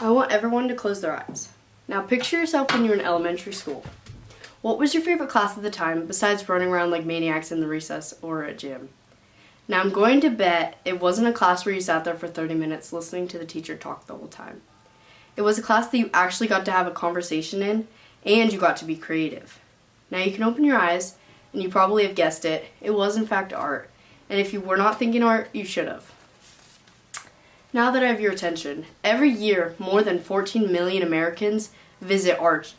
I want everyone to close their eyes. Now picture yourself when you were in elementary school. What was your favorite class at the time besides running around like maniacs in the recess or at gym? Now I'm going to bet it wasn't a class where you sat there for 30 minutes listening to the teacher talk the whole time. It was a class that you actually got to have a conversation in and you got to be creative. Now you can open your eyes and you probably have guessed it. It was in fact art. And if you were not thinking art, you should have. Now that I have your attention, every year more than 14 million Americans visit art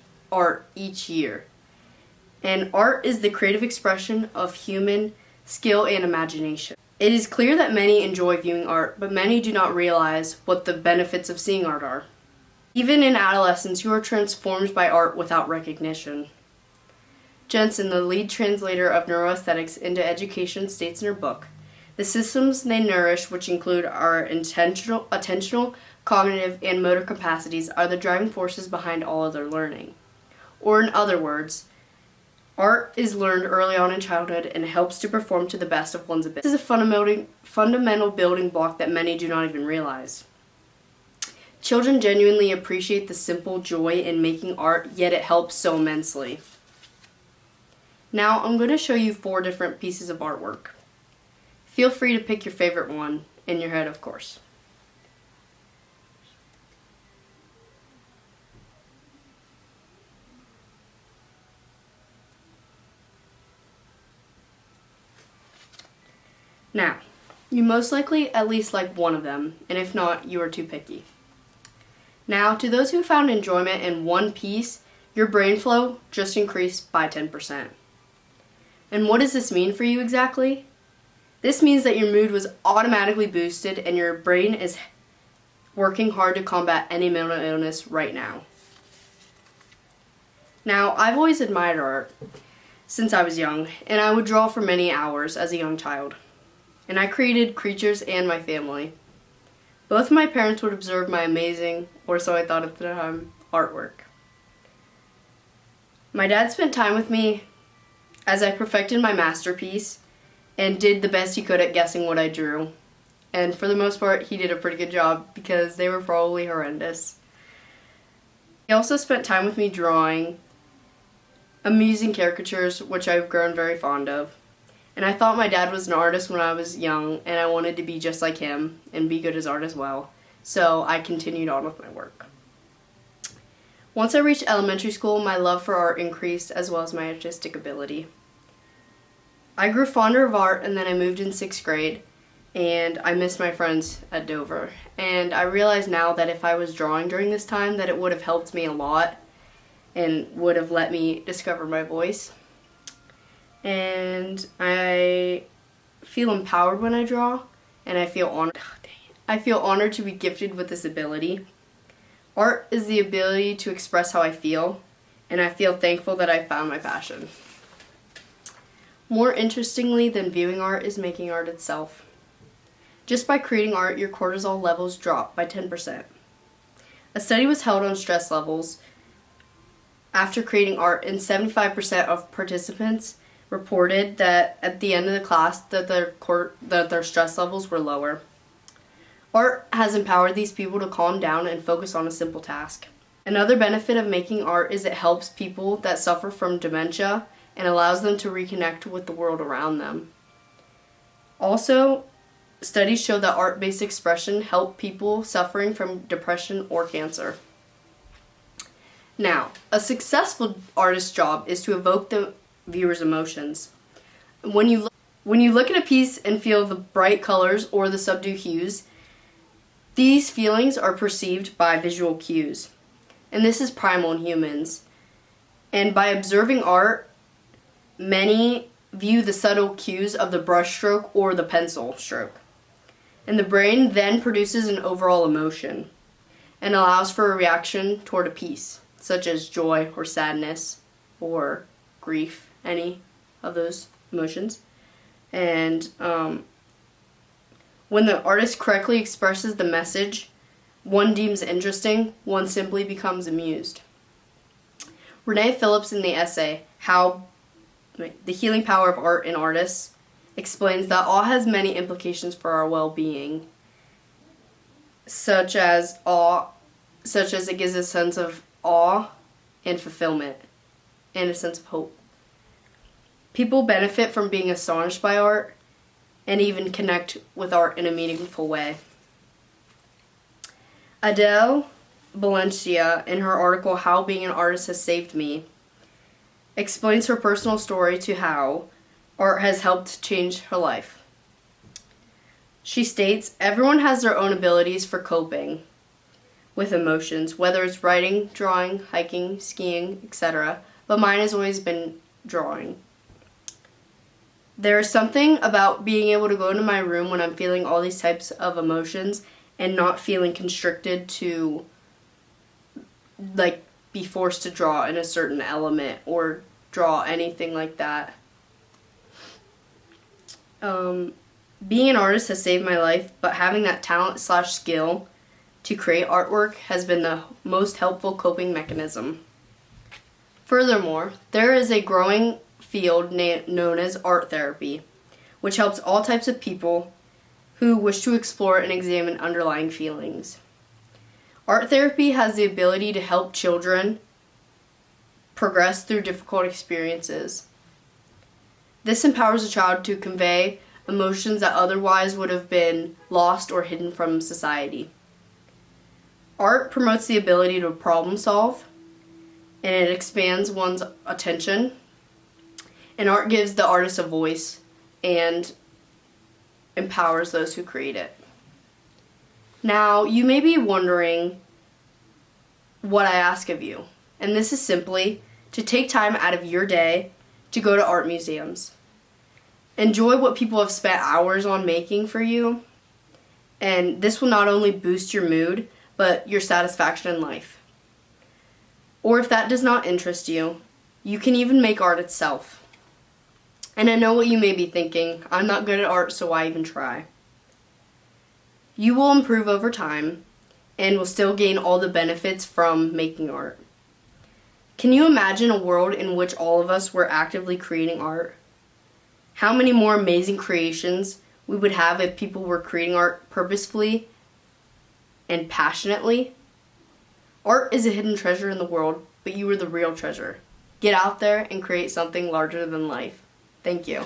each year. And art is the creative expression of human skill and imagination. It is clear that many enjoy viewing art, but many do not realize what the benefits of seeing art are. Even in adolescence, you are transformed by art without recognition. Jensen, the lead translator of neuroaesthetics into education, states in her book, "The systems they nourish, which include our attentional, cognitive, and motor capacities, are the driving forces behind all other learning." Or in other words, art is learned early on in childhood and helps to perform to the best of one's ability. This is a fundamental building block that many do not even realize. Children genuinely appreciate the simple joy in making art, yet it helps so immensely. Now I'm going to show you 4 different pieces of artwork. Feel free to pick your favorite one, in your head of course. Now, you most likely at least like one of them, and if not, you are too picky. Now, to those who found enjoyment in one piece, your brain flow just increased by 10%. And what does this mean for you exactly? This means that your mood was automatically boosted and your brain is working hard to combat any mental illness right now. Now, I've always admired art since I was young, and I would draw for many hours as a young child. And I created creatures and my family. Both my parents would observe my amazing, or so I thought at the time, artwork. My dad spent time with me as I perfected my masterpiece and did the best he could at guessing what I drew. And for the most part, he did a pretty good job because they were probably horrendous. He also spent time with me drawing amusing caricatures, which I've grown very fond of. And I thought my dad was an artist when I was young, and I wanted to be just like him and be good as art as well. So I continued on with my work. Once I reached elementary school, my love for art increased as well as my artistic ability. I grew fonder of art, and then I moved in 6th grade, and I missed my friends at Dover. And I realize now that if I was drawing during this time, that it would have helped me a lot and would have let me discover my voice. And I feel empowered when I draw, and I feel honored. I feel honored to be gifted with this ability. Art is the ability to express how I feel, and I feel thankful that I found my passion. More interestingly than viewing art is making art itself. Just by creating art, your cortisol levels drop by 10%. A study was held on stress levels after creating art, and 75% of participants reported that at the end of the class that their stress levels were lower. Art has empowered these people to calm down and focus on a simple task. Another benefit of making art is it helps people that suffer from dementia and allows them to reconnect with the world around them. Also, studies show that art-based expression help people suffering from depression or cancer. Now, a successful artist's job is to evoke the viewer's emotions. When you look at a piece and feel the bright colors or the subdued hues, these feelings are perceived by visual cues. And this is primal in humans. And by observing art, many view the subtle cues of the brush stroke or the pencil stroke. And the brain then produces an overall emotion and allows for a reaction toward a piece, such as joy or sadness or grief, any of those emotions. And when the artist correctly expresses the message one deems interesting, one simply becomes amused. Renee Phillips, in the essay, The Healing Power of Art and Artists, explains that awe has many implications for our well-being, such as awe such as it gives a sense of awe and fulfillment and a sense of hope. People benefit from being astonished by art and even connect with art in a meaningful way. Adele Valencia, in her article How Being an Artist Has Saved Me, explains her personal story to how art has helped change her life. She states, "Everyone has their own abilities for coping with emotions, whether it's writing, drawing, hiking, skiing, etc., but mine has always been drawing. There is something about being able to go into my room when I'm feeling all these types of emotions and not feeling constricted to be forced to draw in a certain element or draw anything like that. Being an artist has saved my life, but having that talent/skill to create artwork has been the most helpful coping mechanism. Furthermore, there is a growing field known as art therapy, which helps all types of people who wish to explore and examine underlying feelings. Art therapy has the ability to help children progress through difficult experiences. This empowers a child to convey emotions that otherwise would have been lost or hidden from society. Art promotes the ability to problem solve, and it expands one's attention. And art gives the artist a voice and empowers those who create it. Now, you may be wondering what I ask of you, and this is simply to take time out of your day to go to art museums. Enjoy what people have spent hours on making for you, and this will not only boost your mood, but your satisfaction in life. Or if that does not interest you, you can even make art itself. And I know what you may be thinking, I'm not good at art, so why even try? You will improve over time and will still gain all the benefits from making art. Can you imagine a world in which all of us were actively creating art? How many more amazing creations we would have if people were creating art purposefully and passionately? Art is a hidden treasure in the world, but you are the real treasure. Get out there and create something larger than life. Thank you.